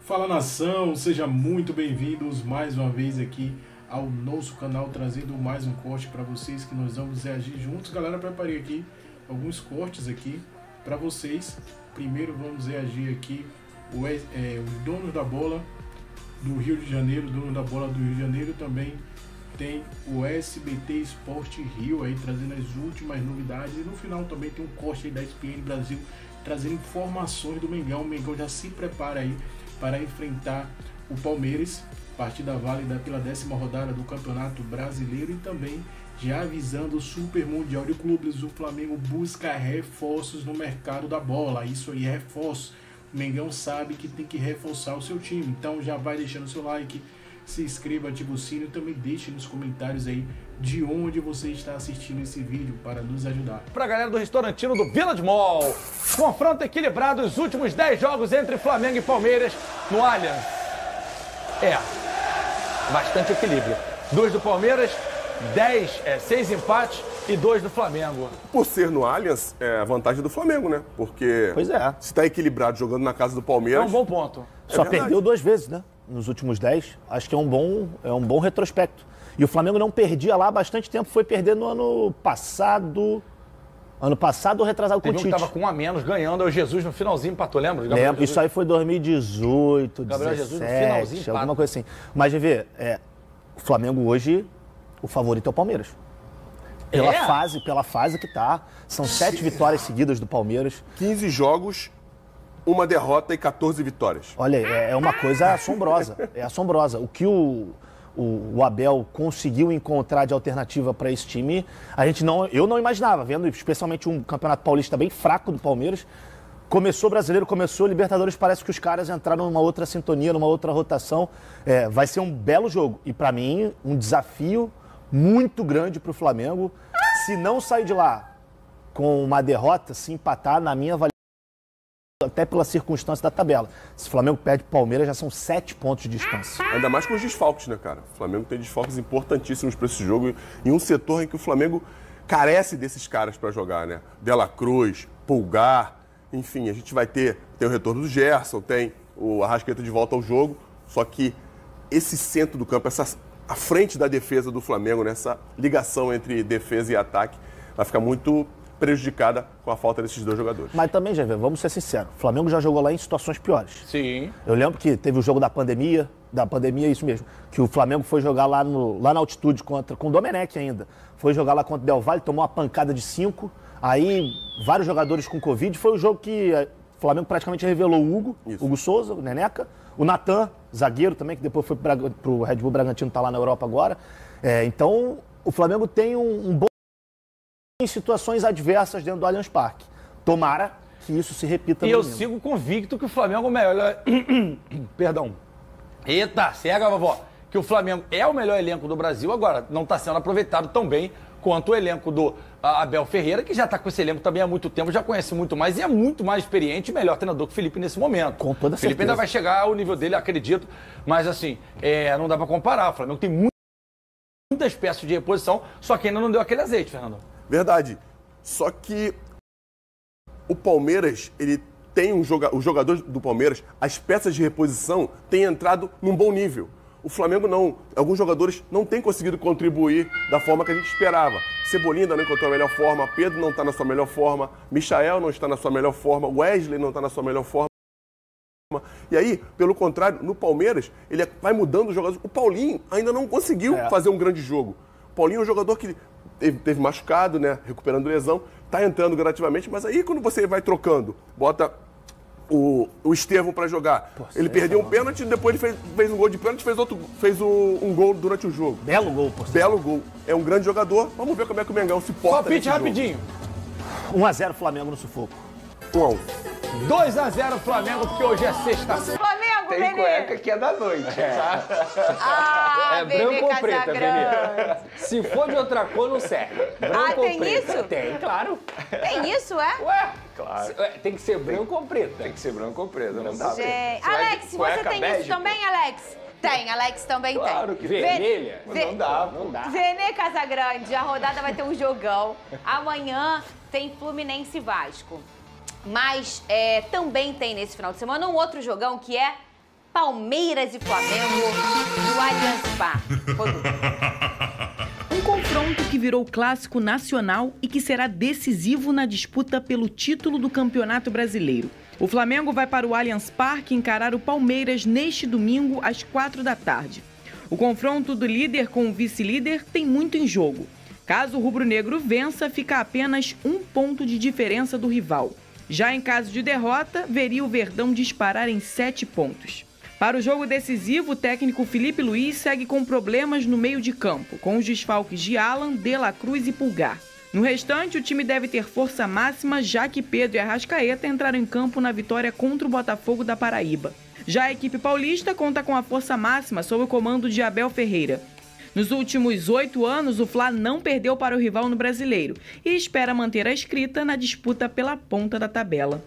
Fala nação, sejam muito bem-vindos mais uma vez aqui ao nosso canal, trazendo mais um corte para vocês que nós vamos reagir juntos. Galera, preparei aqui alguns cortes aqui para vocês. Primeiro vamos reagir aqui o dono da bola do Rio de Janeiro, também tem o SBT Esporte Rio aí trazendo as últimas novidades, e no final também tem um corte aí da ESPN Brasil trazendo informações do Mengão. O Mengão já se prepara aí para enfrentar o Palmeiras, partida válida pela 10ª rodada do Campeonato Brasileiro, e também já avisando o Super Mundial de Clubes, o Flamengo busca reforços no mercado da bola. Isso aí, reforços. O Mengão sabe que tem que reforçar o seu time, então já vai deixando o seu like, se inscreva, ativa o sino e também deixe nos comentários aí de onde você está assistindo esse vídeo para nos ajudar. Pra galera do restaurantino do Village Mall, confronto equilibrado os últimos 10 jogos entre Flamengo e Palmeiras no Allianz. Bastante equilíbrio. 2 do Palmeiras, 6 empates e 2 do Flamengo. Por ser no Allianz, é a vantagem do Flamengo, né? Porque pois é, se tá equilibrado jogando na casa do Palmeiras... É um bom ponto. Só perdeu 2 vezes, né? Nos últimos 10. Acho que é um bom retrospecto. E o Flamengo não perdia lá há bastante tempo. Foi perder no ano passado... Ano passado ou retrasado com o Tite. Tava com 1 a menos, ganhando. Aí o Jesus no finalzinho empatou, lembra? Lembro. Isso aí foi 2018, Gabriel 17, Jesus no finalzinho, alguma coisa assim. Mas, GV, o Flamengo hoje, o favorito é o Palmeiras. Pela fase que tá. São 7 vitórias seguidas do Palmeiras. 15 jogos, 1 derrota e 14 vitórias. Olha, é uma coisa assombrosa. É assombrosa. O que o Abel conseguiu encontrar de alternativa para esse time, eu não imaginava, vendo especialmente um Campeonato Paulista bem fraco do Palmeiras. Começou Brasileiro, começou Libertadores, parece que os caras entraram numa outra sintonia, numa outra rotação. Vai ser um belo jogo. E para mim, um desafio muito grande para o Flamengo. Se não sair de lá com uma derrota, se empatar, na minha avaliação, até pela circunstância da tabela. Se o Flamengo perde o Palmeiras, já são 7 pontos de distância. Ainda mais com os desfalques, né, cara? O Flamengo tem desfalques importantíssimos para esse jogo, em um setor em que o Flamengo carece desses caras para jogar, né? De La Cruz, Pulgar, enfim, a gente vai tem o retorno do Gerson, tem o Arrascaeta de volta ao jogo, só que esse centro do campo, a frente da defesa do Flamengo, nessa ligação entre defesa e ataque, vai ficar muito prejudicada com a falta desses 2 jogadores. Mas também, já vamos ser sinceros, o Flamengo já jogou lá em situações piores. Sim. Eu lembro que teve o jogo da pandemia, isso mesmo, que o Flamengo foi jogar lá na altitude com o Domenech ainda. Foi jogar lá contra o Del Valle, tomou uma pancada de 5, aí vários jogadores com Covid. Foi o jogo que o Flamengo praticamente revelou o Hugo Souza, o Neneca, o Natan, zagueiro também, que depois foi pro Red Bull Bragantino, tá lá na Europa agora. Então, o Flamengo tem um bom em situações adversas dentro do Allianz Parque. Tomara que isso se repita no domingo. domingo. Sigo convicto que o Flamengo é o melhor... Perdão. Eita, cega, vovó. Que o Flamengo é o melhor elenco do Brasil, agora não está sendo aproveitado tão bem quanto o elenco do Abel Ferreira, que já está com esse elenco também há muito tempo, já conhece muito mais e é muito mais experiente e melhor treinador que o Felipe nesse momento. Com toda certeza. O Felipe ainda vai chegar ao nível dele, acredito, mas assim, não dá para comparar. O Flamengo tem muitas peças de reposição, só que ainda não deu aquele azeite, Fernando. Verdade. Só que o Palmeiras, ele tem os jogadores do Palmeiras, as peças de reposição têm entrado num bom nível. O Flamengo não. Alguns jogadores não têm conseguido contribuir da forma que a gente esperava. Cebolinha ainda não encontrou a melhor forma, Pedro não está na sua melhor forma, Michael não está na sua melhor forma, Wesley não está na sua melhor forma. E aí, pelo contrário, no Palmeiras, ele vai mudando os jogadores. O Paulinho ainda não conseguiu fazer um grande jogo. O Paulinho é um jogador que teve machucado, né? Recuperando lesão, tá entrando gradativamente, mas aí quando você vai trocando, bota o Estevão para jogar. Ele perdeu um pênalti, depois ele fez um gol de pênalti, fez um gol durante o jogo. Belo gol, por Belo gol. É um grande jogador. Vamos ver como é que o Mengão se porta. Palpite rapidinho. 1-0 Flamengo no sufoco. 1-1. 2-0 Flamengo, porque hoje é sexta-feira. Flamengo, Tem Benê. cueca que é da noite, tá? Ah, Benê branco ou preta, Casagrande. Benê? Se for de outra cor, não serve. Branco ou tem preta? isso? Tem, claro. Tem isso, é? Ué, Claro. tem que ser branco ou preta? Tem que ser branco ou preto, não dá. Gente. Você vai de Alex, você cueca tem bege, isso também, Alex? Tem, Alex também Claro tem. que vermelha? Não dá, Não dá. Benê Casagrande, a rodada vai ter um jogão. Amanhã tem Fluminense e Vasco. Mas também tem nesse final de semana um outro jogão que é Palmeiras e Flamengo no Allianz Parque. Rodou. Um confronto que virou clássico nacional e que será decisivo na disputa pelo título do Campeonato Brasileiro. O Flamengo vai para o Allianz Parque encarar o Palmeiras neste domingo às 16h. O confronto do líder com o vice-líder tem muito em jogo. Caso o rubro-negro vença, fica a apenas 1 ponto de diferença do rival. Já em caso de derrota, veria o Verdão disparar em 7 pontos. Para o jogo decisivo, o técnico Felipe Luiz segue com problemas no meio de campo, com os desfalques de Alan, De La Cruz e Pulgar. No restante, o time deve ter força máxima, já que Pedro e Arrascaeta entraram em campo na vitória contra o Botafogo da Paraíba. Já a equipe paulista conta com a força máxima sob o comando de Abel Ferreira. Nos últimos 8 anos, o Fla não perdeu para o rival no Brasileiro e espera manter a escrita na disputa pela ponta da tabela.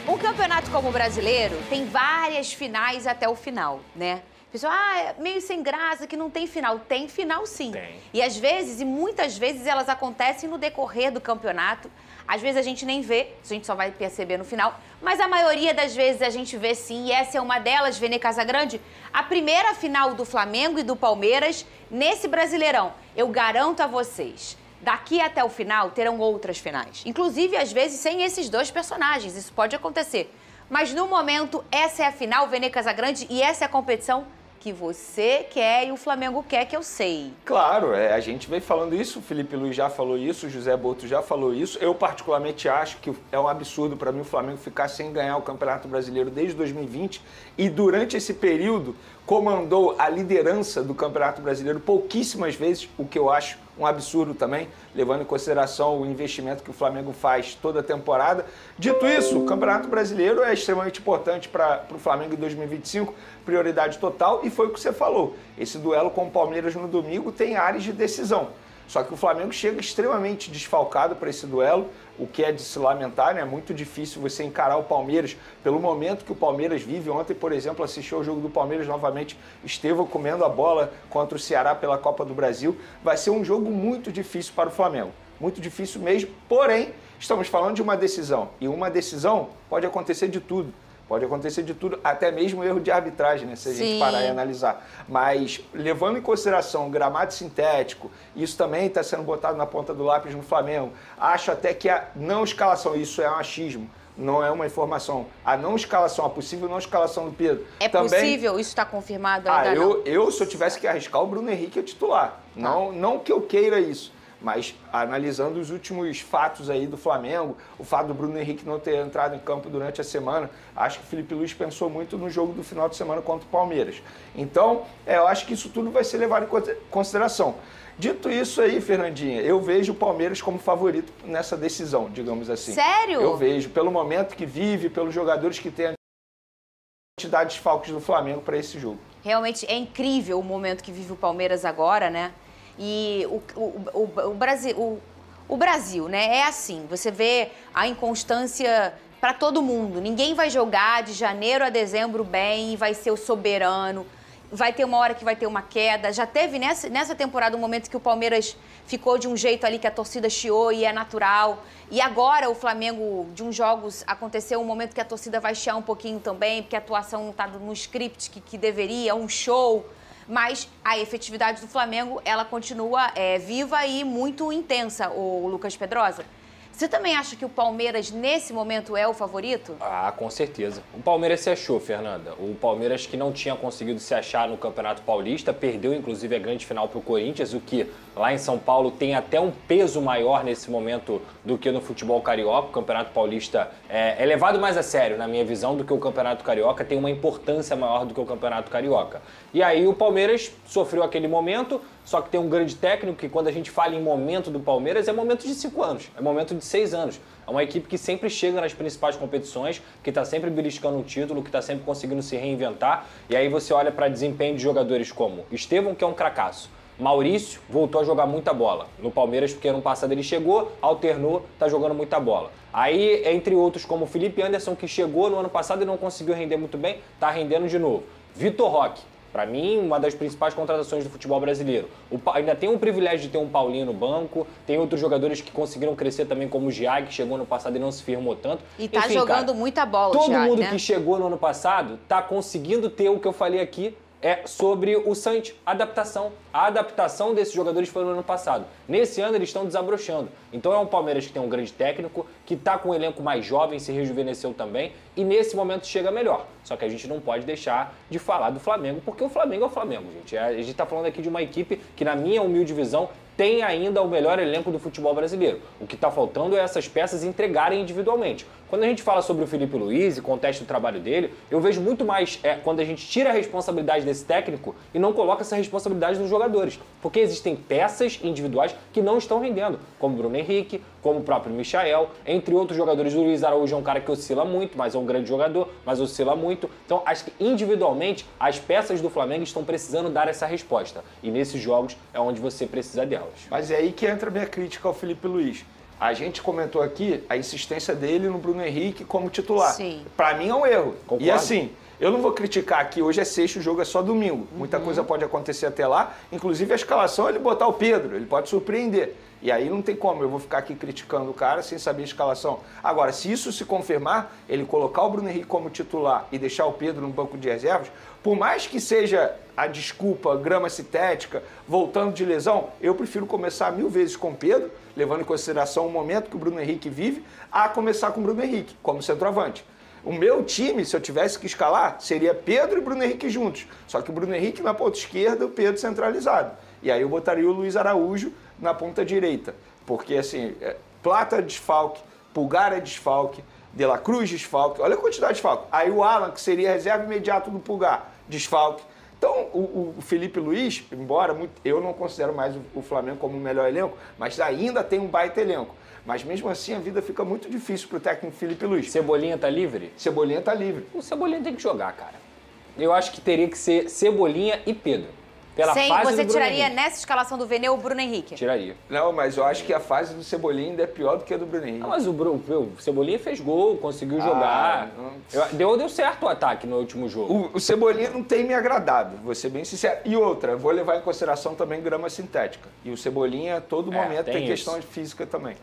Um campeonato como o Brasileiro tem várias finais até o final, né? Pessoal, é meio sem graça que não tem final. Tem final, sim. Tem. E às vezes, e muitas vezes, elas acontecem no decorrer do campeonato. Às vezes a gente nem vê, a gente só vai perceber no final. Mas a maioria das vezes a gente vê sim, e essa é uma delas, Vene Casagrande. A primeira final do Flamengo e do Palmeiras nesse Brasileirão. Eu garanto a vocês, daqui até o final terão outras finais. Inclusive, às vezes, sem esses dois personagens. Isso pode acontecer. Mas no momento, essa é a final, Vene Casagrande, e essa é a competição que você quer e o Flamengo quer, que eu sei. Claro, a gente vem falando isso, o Felipe Luiz já falou isso, o José Boto já falou isso. Eu particularmente acho que é um absurdo para mim o Flamengo ficar sem ganhar o Campeonato Brasileiro desde 2020 e durante esse período comandou a liderança do Campeonato Brasileiro pouquíssimas vezes, o que eu acho um absurdo também, levando em consideração o investimento que o Flamengo faz toda a temporada. Dito isso, o Campeonato Brasileiro é extremamente importante para o Flamengo em 2025, prioridade total, e foi o que você falou. Esse duelo com o Palmeiras no domingo tem áreas de decisão. Só que o Flamengo chega extremamente desfalcado para esse duelo, o que é de se lamentar, né? É muito difícil você encarar o Palmeiras pelo momento que o Palmeiras vive. Ontem, por exemplo, assisti ao jogo do Palmeiras novamente, Estevão comendo a bola contra o Ceará pela Copa do Brasil. Vai ser um jogo muito difícil para o Flamengo, muito difícil mesmo, porém, estamos falando de uma decisão, e uma decisão pode acontecer de tudo. Pode acontecer de tudo, até mesmo erro de arbitragem, né? Se a gente parar e analisar. Mas, levando em consideração o gramado sintético, isso também está sendo botado na ponta do lápis no Flamengo. Acho até que a não escalação, isso é um achismo, não é uma informação. A não escalação, a possível não escalação do Pedro. É também possível? Isso está confirmado ainda não? Se eu tivesse que arriscar, o Bruno Henrique é titular. Não que eu queira isso. Mas analisando os últimos fatos aí do Flamengo, o fato do Bruno Henrique não ter entrado em campo durante a semana, acho que o Felipe Luiz pensou muito no jogo do final de semana contra o Palmeiras. Então, eu acho que isso tudo vai ser levado em consideração. Dito isso aí, Fernandinha, eu vejo o Palmeiras como favorito nessa decisão, digamos assim. Sério? Eu vejo, pelo momento que vive, pelos jogadores que tem a quantidade de desfalques do Flamengo para esse jogo. Realmente é incrível o momento que vive o Palmeiras agora, né? E o Brasil, né? É assim, você vê a inconstância para todo mundo. Ninguém vai jogar de janeiro a dezembro bem e vai ser o soberano. Vai ter uma hora que vai ter uma queda. Já teve nessa temporada um momento que o Palmeiras ficou de um jeito ali que a torcida chiou e é natural. E agora o Flamengo, de uns jogos, aconteceu um momento que a torcida vai chiar um pouquinho também, porque a atuação não está no script que deveria, um show. Mas a efetividade do Flamengo, ela continua viva e muito intensa, o Lucas Pedrosa. Você também acha que o Palmeiras, nesse momento, é o favorito? Ah, com certeza. O Palmeiras se achou, Fernanda. O Palmeiras, que não tinha conseguido se achar no Campeonato Paulista, perdeu, inclusive, a grande final para o Corinthians, o que lá em São Paulo tem até um peso maior nesse momento do que no futebol carioca. O Campeonato Paulista é levado mais a sério, na minha visão, do que o Campeonato Carioca, tem uma importância maior do que o Campeonato Carioca. E aí o Palmeiras sofreu aquele momento, só que tem um grande técnico que, quando a gente fala em momento do Palmeiras, é momento de 5 anos, é momento de 6 anos. É uma equipe que sempre chega nas principais competições, que está sempre beliscando um título, que está sempre conseguindo se reinventar. E aí você olha para desempenho de jogadores como Estevão, que é um cracaço. Maurício voltou a jogar muita bola no Palmeiras, porque ano passado ele chegou, alternou, está jogando muita bola. Aí, entre outros, como o Felipe Anderson, que chegou no ano passado e não conseguiu render muito bem, está rendendo de novo. Vitor Roque, Para mim, uma das principais contratações do futebol brasileiro. Ainda tem o privilégio de ter um Paulinho no banco, tem outros jogadores que conseguiram crescer também, como o Giag, que chegou no passado e não se firmou tanto. E tá jogando muita bola, todo Giag, mundo né? que chegou no ano passado tá conseguindo ter o que eu falei aqui, sobre o Santos, adaptação. A adaptação desses jogadores foi no ano passado. Nesse ano eles estão desabrochando. Então é um Palmeiras que tem um grande técnico, que está com um elenco mais jovem, se rejuvenesceu também, e nesse momento chega melhor. Só que a gente não pode deixar de falar do Flamengo, porque o Flamengo é o Flamengo, gente. A gente está falando aqui de uma equipe que, na minha humilde visão, tem ainda o melhor elenco do futebol brasileiro. O que está faltando é essas peças entregarem individualmente. Quando a gente fala sobre o Felipe Luiz e contesta o trabalho dele, eu vejo muito mais quando a gente tira a responsabilidade desse técnico e não coloca essa responsabilidade nos jogadores. Porque existem peças individuais que não estão rendendo, como o Bruno Henrique, como o próprio Michael, entre outros jogadores. O Luiz Araújo é um cara que oscila muito, mas é um grande jogador, mas oscila muito. Então, acho que individualmente as peças do Flamengo estão precisando dar essa resposta. E nesses jogos é onde você precisa delas. Mas é aí que entra a minha crítica ao Felipe Luiz. A gente comentou aqui a insistência dele no Bruno Henrique como titular. Sim. Para mim é um erro. Concordo. E assim, eu não vou criticar aqui, hoje é sexta, o jogo é só domingo. Muita coisa pode acontecer até lá. Inclusive a escalação, ele botar o Pedro, ele pode surpreender. E aí não tem como, eu vou ficar aqui criticando o cara sem saber a escalação. Agora, se isso se confirmar, ele colocar o Bruno Henrique como titular e deixar o Pedro no banco de reservas, por mais que seja a desculpa, grama sintética, voltando de lesão, eu prefiro começar 1000 vezes com o Pedro, levando em consideração o momento que o Bruno Henrique vive, a começar com o Bruno Henrique, como centroavante. O meu time, se eu tivesse que escalar, seria Pedro e Bruno Henrique juntos. Só que o Bruno Henrique na ponta esquerda, o Pedro centralizado. E aí eu botaria o Luiz Araújo na ponta direita. Porque, assim, Plata é desfalque, Pulgar é desfalque, De La Cruz desfalque. Olha a quantidade de desfalque. Aí o Alan, que seria reserva imediato do Pulgar, desfalque. Então, o Felipe Luiz, embora eu não considero mais o Flamengo como o melhor elenco, mas ainda tem um baita elenco. Mas mesmo assim a vida fica muito difícil pro técnico Felipe Luiz. Cebolinha tá livre? Cebolinha tá livre. O Cebolinha tem que jogar, cara. Eu acho que teria que ser Cebolinha e Pedro. Pela fase Você do Bruno tiraria Henrique. nessa escalação do Vene o Bruno Henrique? Tiraria. Não, mas eu acho que a fase do Cebolinha ainda é pior do que a do Bruno Henrique. Ah, mas o Cebolinha fez gol, conseguiu jogar. Deu certo o ataque no último jogo. O Cebolinha não tem me agradado, vou ser bem sincero. E outra, vou levar em consideração também grama sintética. E o Cebolinha, a todo momento, tem questão de física também.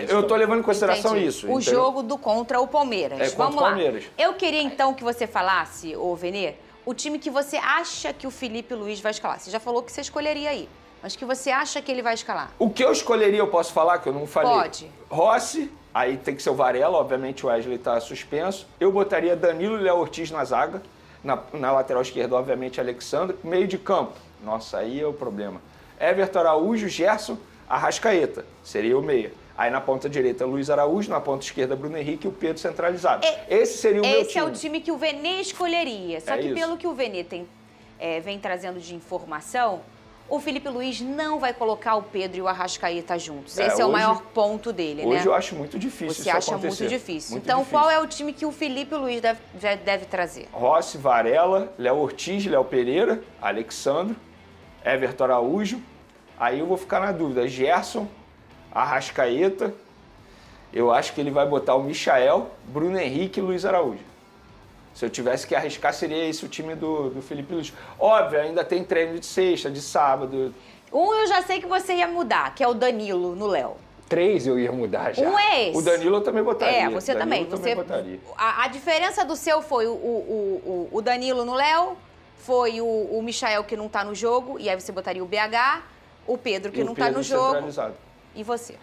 Eu tô levando em consideração Entendi. isso. O jogo contra o Palmeiras. Contra Vamos o lá. Palmeiras. Eu queria então que você falasse, ô Vene, o time que você acha que o Felipe Luiz vai escalar. Você já falou que você escolheria aí, mas que você acha que ele vai escalar. O que eu escolheria, eu posso falar, que eu não falei? Pode. Rossi, aí tem que ser o Varela, obviamente o Wesley tá suspenso. Eu botaria Danilo e Léo Ortiz na zaga. Na lateral esquerda, obviamente, Alexandre. Meio de campo, nossa, aí é o problema. Everton Araújo, Gerson, Arrascaeta, seria o meia. Aí na ponta direita, Luiz Araújo, na ponta esquerda, Bruno Henrique e o Pedro centralizado. Esse seria o meu time. Esse é o time que o Vene escolheria. Só que isso. pelo que o Vene vem trazendo de informação, o Felipe Luiz não vai colocar o Pedro e o Arrascaeta juntos. Esse é o hoje- maior ponto dele, né? Hoje eu acho muito difícil Você isso acha acontecer. muito difícil. Muito Então, difícil. qual é o time que o Felipe Luiz deve trazer? Rossi, Varela, Léo Ortiz, Léo Pereira, Alexandre, Everton Araújo. Aí eu vou ficar na dúvida. Gerson, Arrascaeta. Eu acho que ele vai botar o Michael, Bruno Henrique e Luiz Araújo. Se eu tivesse que arriscar, seria esse o time do Felipe Luiz. Óbvio, ainda tem treino de sexta, de sábado. Eu já sei que você ia mudar, que é o Danilo no Léo. 3 eu ia mudar já. É esse. O Danilo eu também botaria. Você Danilo também. eu botaria. A diferença do seu foi o Danilo no Léo, foi o Michael que não tá no jogo, e aí você botaria o BH, o Pedro que E o não tá Pedro no jogo. centralizado. E você?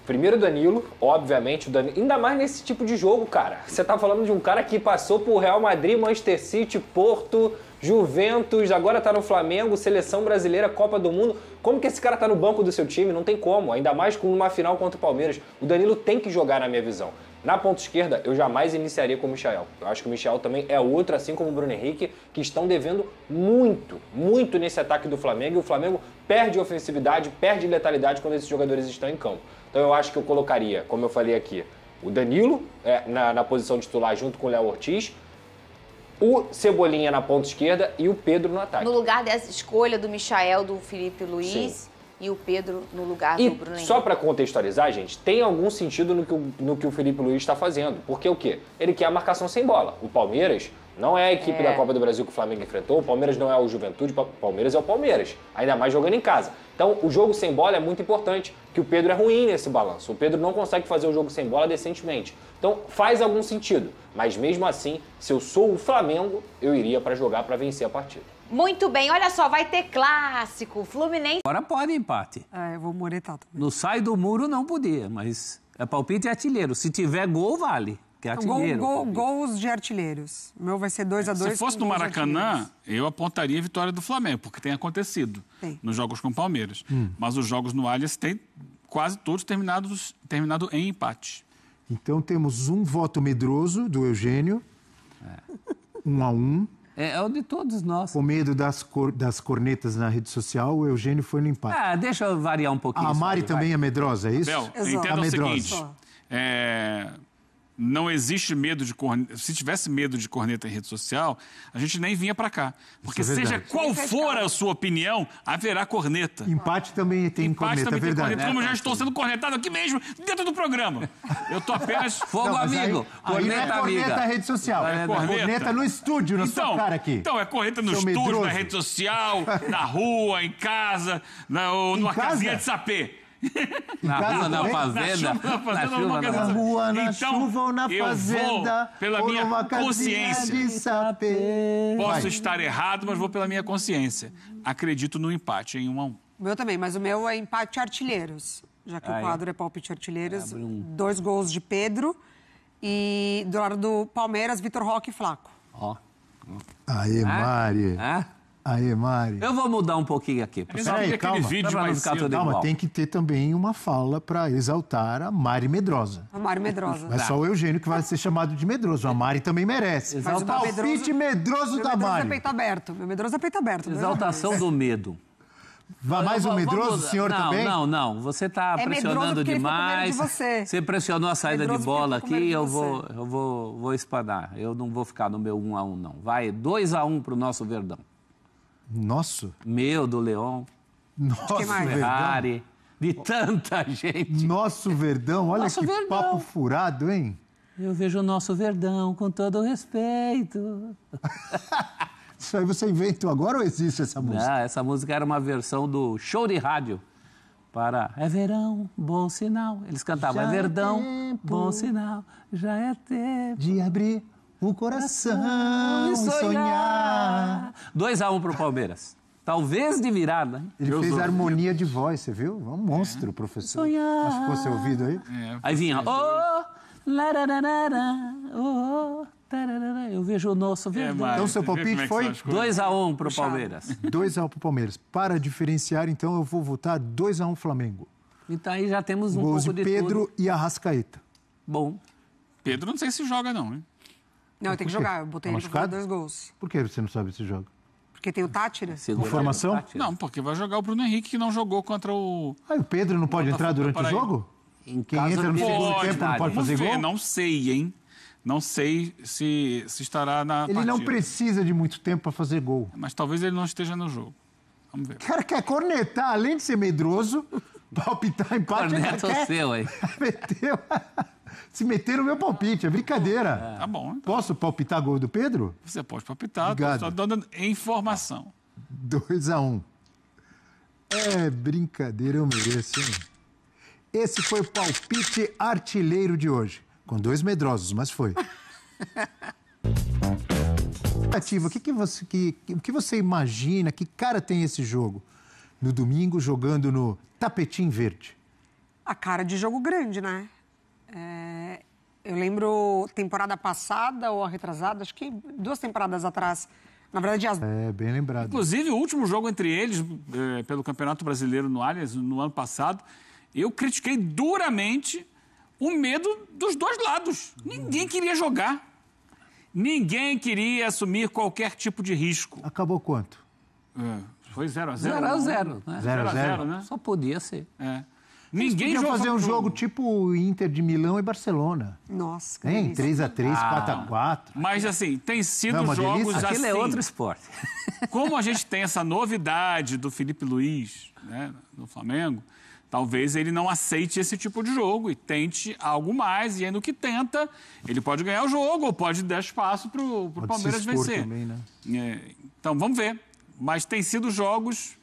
Primeiro Danilo, obviamente, ainda mais nesse tipo de jogo, cara. Você tá falando de um cara que passou por Real Madrid, Manchester City, Porto, Juventus, agora tá no Flamengo, Seleção Brasileira, Copa do Mundo. Como que esse cara tá no banco do seu time? Não tem como, ainda mais com uma final contra o Palmeiras. O Danilo tem que jogar, na minha visão. Na ponta esquerda, eu jamais iniciaria com o Michael. Eu acho que o Michael também é outro, assim como o Bruno Henrique, que estão devendo muito, muito nesse ataque do Flamengo. E o Flamengo perde ofensividade, perde letalidade quando esses jogadores estão em campo. Então eu acho que eu colocaria, como eu falei aqui, o Danilo na posição titular junto com o Léo Ortiz, o Cebolinha na ponta esquerda e o Pedro no ataque. No lugar dessa escolha do Michael, do Felipe Luiz, e o Pedro no lugar E do Bruno Henrique. só para contextualizar, gente, tem algum sentido no que o Felipe Luiz está fazendo. Porque o quê? Ele quer a marcação sem bola. O Palmeiras não é a equipe da Copa do Brasil que o Flamengo enfrentou, o Palmeiras não é o Juventude, o Palmeiras é o Palmeiras, ainda mais jogando em casa. Então, o jogo sem bola é muito importante, que o Pedro é ruim nesse balanço. O Pedro não consegue fazer o jogo sem bola decentemente. Então, faz algum sentido. Mas mesmo assim, se eu sou o Flamengo, eu iria para jogar para vencer a partida. Muito bem, olha só, vai ter clássico. Fluminense. Agora pode empate. Eu vou muretar também. No sai do muro não podia, mas é palpite e artilheiro. Se tiver gol, vale. Que é artilheiro. Gols de artilheiros. O meu vai ser 2-2. Se fosse no Maracanã, eu apontaria a vitória do Flamengo, porque tem acontecido nos jogos com o Palmeiras. Mas os jogos no Allianz têm quase todos terminado em empate. Então temos um voto medroso do Eugênio, 1-1. É o de todos nós. Com medo das cornetas na rede social, o Eugênio foi no empate. Deixa eu variar um pouquinho. A Mari também é medrosa, é isso? Bel, entenda o seguinte, não existe medo de corneta. Se tivesse medo de corneta em rede social, a gente nem vinha pra cá. Porque seja qual for a sua opinião, haverá corneta. Empate também tem corneta, é verdade. Como eu já estou sendo cornetado aqui mesmo, dentro do programa. Eu tô apenas... Fogo amigo. Corneta amiga. Corneta rede social. É corneta no estúdio, na sua cara aqui. Então, é corneta no estúdio, na rede social, na rua, em casa, numa casinha de sapê. Na rua, na fazenda. Na rua, na chuva ou na fazenda. Vou pela minha consciência. Posso estar errado, mas vou pela minha consciência. Acredito no empate, em 1-1. O meu também, mas o meu é empate artilheiros. Já que o quadro é palpite artilheiros. 2 gols de Pedro. E do lado do Palmeiras, Vitor Roque e Flaco. Aê, Mari. Aí, Mari. Eu vou mudar um pouquinho aqui. Peraí, calma, tem que ter também uma fala para exaltar a Mari Medrosa. A Mari Medrosa. Não é só o Eugênio que vai ser chamado de medroso. A Mari também merece. Mas o palpite medroso da Mari. Meu peito aberto. Meu medroso é peito aberto. Exaltação do medo. Vai mais um medroso, senhor também? Não. Você está pressionando demais. Você pressionou a saída de bola aqui, eu vou espanar. Eu não vou ficar no meu 1-1, não. Vai 2-1 pro nosso Verdão. Nosso? Meu, do Leão. Nosso Ferrari. De tanta gente. Nosso Verdão, olha que papo furado, hein? Eu vejo o nosso Verdão com todo o respeito. Isso aí você inventou agora ou existe essa música? Não, essa música era uma versão do show de rádio para É Verão, Bom Sinal. Eles cantavam É Verdão, Bom Sinal, já é tempo de abrir o coração e sonhar. 2-1 pro Palmeiras. Talvez de virada. Hein? Ele fez harmonia de voz, você viu? É um monstro, professor. Sonhar. Acho que fosse ouvido aí. Aí vinha, eu vejo o nosso Verdão. Então, seu palpite foi 2-1 pro Palmeiras. 2-1 pro Palmeiras. Para diferenciar, então, eu vou votar 2-1 Flamengo. Então aí já temos gols pouco de Pedro e Arrascaeta. Bom. Pedro não sei se joga, não, hein? Não, tem que jogar. Eu botei ele pra fazer 2 gols. Por que você não sabe se joga? Porque tem o Tátira. Informação? Não, porque vai jogar o Bruno Henrique, que não jogou contra o... o Pedro não pode entrar durante o jogo? Quem entra no segundo tempo não pode fazer gol? Não sei, hein? Não sei se estará na partida. Ele não precisa de muito tempo para fazer gol. Mas talvez ele não esteja no jogo. Vamos ver. O cara quer cornetar, além de ser medroso, palpitar empate. Corneta o seu aí. Se meter no meu palpite, é brincadeira. Tá bom. Então. Posso palpitar gol do Pedro? Você pode palpitar, Obrigado. Tô só dando informação. 2-1. É brincadeira, eu mereço, hein? Esse foi o palpite artilheiro de hoje. Com 2 medrosos, mas foi. O que você imagina? Que cara tem esse jogo? No domingo, jogando no tapetinho verde. A cara de jogo grande, né? Eu lembro temporada passada ou a retrasada, acho que 2 temporadas atrás. Na verdade, bem lembrado. Inclusive, o último jogo entre eles, pelo Campeonato Brasileiro no Allianz, no ano passado, eu critiquei duramente o medo dos dois lados. Ninguém queria jogar. Ninguém queria assumir qualquer tipo de risco. Acabou quanto? Foi 0-0. 0-0, né? 0-0, né? Só podia ser. Ninguém jogou fazer um jogo tipo Inter de Milão e Barcelona. Nossa, que hein? 3x3, 4x4. Mas assim, tem sido jogos assim. Aquilo é outro esporte. Como a gente tem essa novidade do Felipe Luiz, né, no Flamengo, talvez ele não aceite esse tipo de jogo e tente algo mais. E aí, no que tenta, ele pode ganhar o jogo ou pode dar espaço para o Palmeiras vencer. Também, né? Então, vamos ver. Mas tem sido jogos...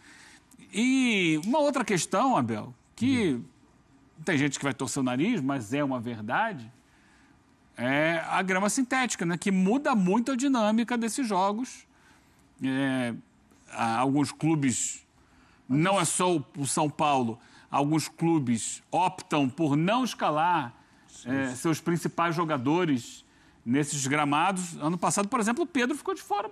E uma outra questão, Abel, que tem gente que vai torcer o nariz, mas é uma verdade, é a grama sintética, né, que muda muito a dinâmica desses jogos. Alguns clubes, não é só o São Paulo, alguns clubes optam por não escalar seus principais jogadores nesses gramados. Ano passado, por exemplo, o Pedro ficou de fora.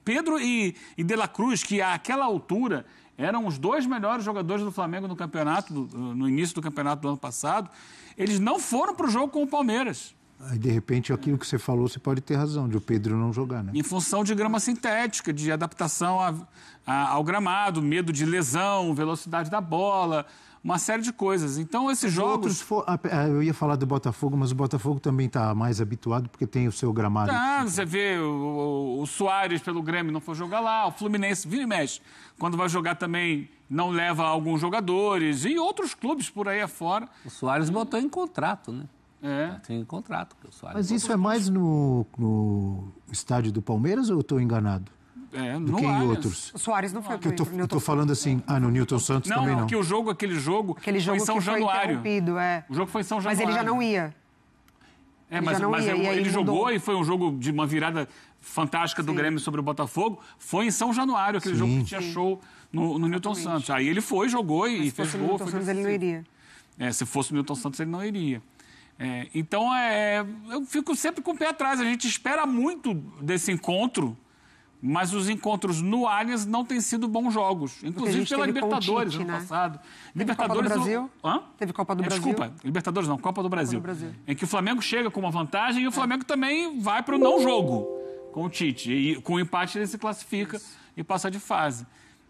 Pedro e De La Cruz, que àquela altura eram os 2 melhores jogadores do Flamengo no campeonato, no início do campeonato do ano passado, eles não foram para o jogo com o Palmeiras. Aí, de repente, aquilo que você falou, você pode ter razão, de o Pedro não jogar, né? Em função de grama sintética, de adaptação ao gramado, medo de lesão, velocidade da bola, uma série de coisas. Então, esses jogos... Eu ia falar do Botafogo, mas o Botafogo também está mais habituado porque tem o seu gramado. Você vê o Soares pelo Grêmio não foi jogar lá, o Fluminense vira e mexe. Quando vai jogar também não leva alguns jogadores e outros clubes por aí afora. O Soares botou em contrato, né? Tem contrato. O Soares mas isso é mais no estádio do Palmeiras ou eu estou enganado? Do que em outros? O Soares não foi. Eu estou falando assim, no Newton Santos também não. Não, que aquele jogo foi em São Januário. O jogo foi em São Januário. Mas ele já não ia. Ele jogou e foi um jogo de uma virada fantástica do Grêmio sobre o Botafogo. Foi em São Januário, aquele jogo que tinha show no Newton Santos. Aí ele foi, jogou e fez gol. Se fosse o Newton Santos, ele não iria. Se fosse o Newton Santos, ele não iria. Então, eu fico sempre com o pé atrás. A gente espera muito desse encontro, mas os encontros no Allianz não têm sido bons jogos. Inclusive pela Libertadores, ano passado. Libertadores Copa do Brasil? Teve Copa do Brasil? Desculpa, Libertadores não, Copa do Brasil. Em que o Flamengo chega com uma vantagem e o Flamengo também vai para o não jogo com o Tite. E com o empate ele se classifica e passa de fase.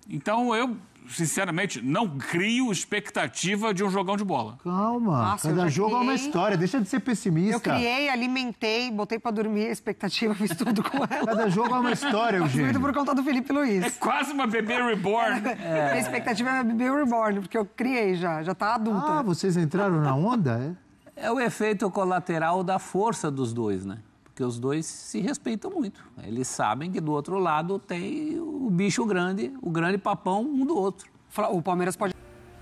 Então, eu, sinceramente, não crio expectativa de um jogão de bola. Calma, cada jogo é uma história, deixa de ser pessimista. Eu criei, alimentei, botei pra dormir a expectativa, fiz tudo com ela. Cada jogo é uma história, Eugênio. Tudo por conta do Felipe Luiz. É quase uma bebê reborn. A expectativa é bebê reborn, porque eu criei já tá adulta. Vocês entraram na onda, É o efeito colateral da força dos dois, né? Porque os dois se respeitam muito. Eles sabem que do outro lado tem o bicho grande, o grande papão um do outro. O Palmeiras pode...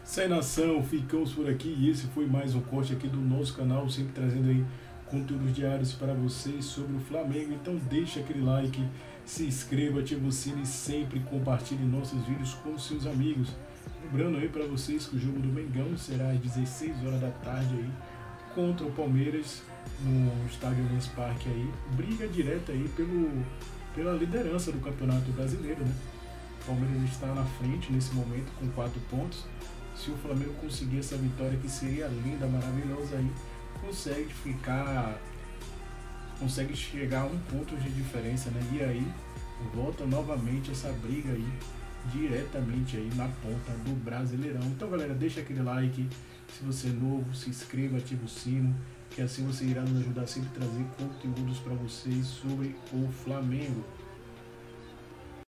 Sem nação, ficamos por aqui e esse foi mais um corte aqui do nosso canal, sempre trazendo aí conteúdos diários para vocês sobre o Flamengo. Então deixa aquele like, se inscreva, ativa o sino e sempre compartilhe nossos vídeos com seus amigos. Lembrando aí para vocês que o jogo do Mengão será às 16 horas da tarde aí contra o Palmeiras no estádio Allianz Parque aí, briga direta aí pela liderança do Campeonato Brasileiro, né? O Palmeiras está na frente nesse momento com 4 pontos. Se o Flamengo conseguir essa vitória que seria linda, maravilhosa aí, consegue chegar a 1 ponto de diferença, né? E aí volta novamente essa briga aí diretamente aí na ponta do Brasileirão. Então, galera, deixa aquele like, se você é novo, se inscreva, ativa o sino, que assim você irá nos ajudar a sempre trazer conteúdos para vocês sobre o Flamengo.